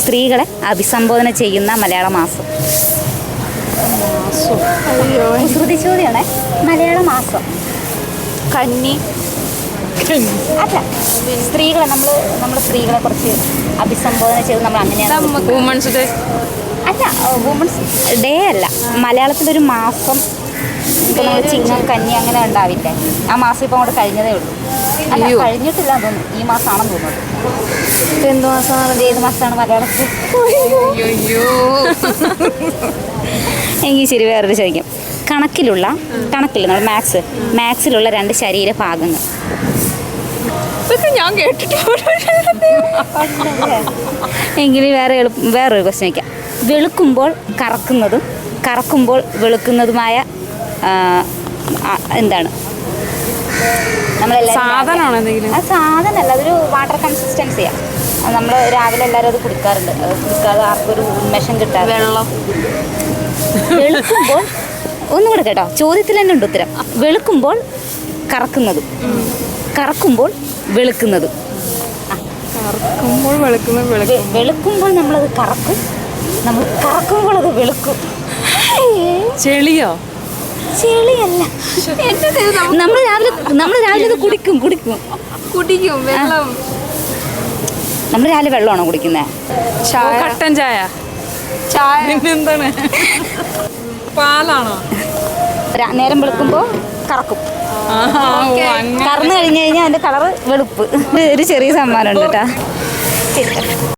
സ്ത്രീകളെ അഭിസംബോധന ചെയ്യുന്ന മലയാള മാസം. ശ്രുതി ചോദ്യമാണ്. മലയാള മാസം. കന്നി. അല്ല, സ്ത്രീകളെ നമ്മൾ സ്ത്രീകളെ കുറിച്ച് അഭിസംബോധന ചെയ്ത് നമ്മൾ അങ്ങനെയാണ്. Women's day. അല്ല, വുമൻസ് ഡേ അല്ല. മലയാളത്തിലൊരു മാസം ചിങ്ങം കന്നി അങ്ങനെ ഉണ്ടാവില്ലേ? ആ മാസം ഇപ്പം അങ്ങോട്ട് കഴിഞ്ഞതേ ഉള്ളൂ. അല്ല, കഴിഞ്ഞിട്ടില്ല തോന്നുന്നു. ഈ മാസമാണെന്ന് തോന്നുന്നു. എന്ത് മാസമാണ്? ഏത് മാസമാണ് മലയാളത്തിൽ? എങ്കിൽ ശരി, വേറൊരു ചോദിക്കാം. കണക്കില്ല, നമ്മൾ മാത്സിലുള്ള 2 ശരീരഭാഗങ്ങൾ. ഞാൻ കേട്ടിട്ടുണ്ട്. എങ്കിൽ വേറൊരു ക്വസ്റ്റ്യൻ വയ്ക്കാം. വെളുക്കുമ്പോൾ കറക്കുമ്പോൾ വെളുക്കുന്നതുമായ എന്താണ്? സാധനമാണോ എന്തെങ്കിലും? അത് സാധനമല്ല, അതൊരു വാട്ടർ കൺസിസ്റ്റൻസിയാണ്. നമ്മൾ രാവിലെ എല്ലാവരും അത് കുടിക്കാറുണ്ട്. അത് കുടിക്കാതെ ആർക്കൊരു ഉന്മേഷം കിട്ടാതെ. വെള്ളം. വെളുക്കുമ്പോൾ ഒന്നും കൂടെ കേട്ടോ, ചോദ്യത്തിൽ തന്നെ ഉണ്ട് ഉത്തരം. വെളുക്കുമ്പോൾ കറക്കുമ്പോൾ വെളുക്കുന്നതും. വെളുക്കുമ്പോൾ നമ്മളത് കറക്കും, നമ്മൾ കറക്കുമ്പോൾ അത് വെളുക്കും. ചെളിയോ? ചെളിയല്ല. നമ്മൾ രാവിലെ ഇത് കുടിക്കും. വെള്ളം. നമ്മൾ രാവിലെ വെള്ളമാണോ കുടിക്കുന്നത്? കട്ടൻ ചായ. എന്താണ്? പാലാണോ? നേരം വെളുക്കുമ്പോൾ കറക്കും. കറന്നു കഴിഞ്ഞ് കഴിഞ്ഞാൽ അതിൻ്റെ കളറ് വെളുപ്പ്. ഒരു ചെറിയ സമ്മാനം ഉണ്ട് കേട്ടോ. ശരി.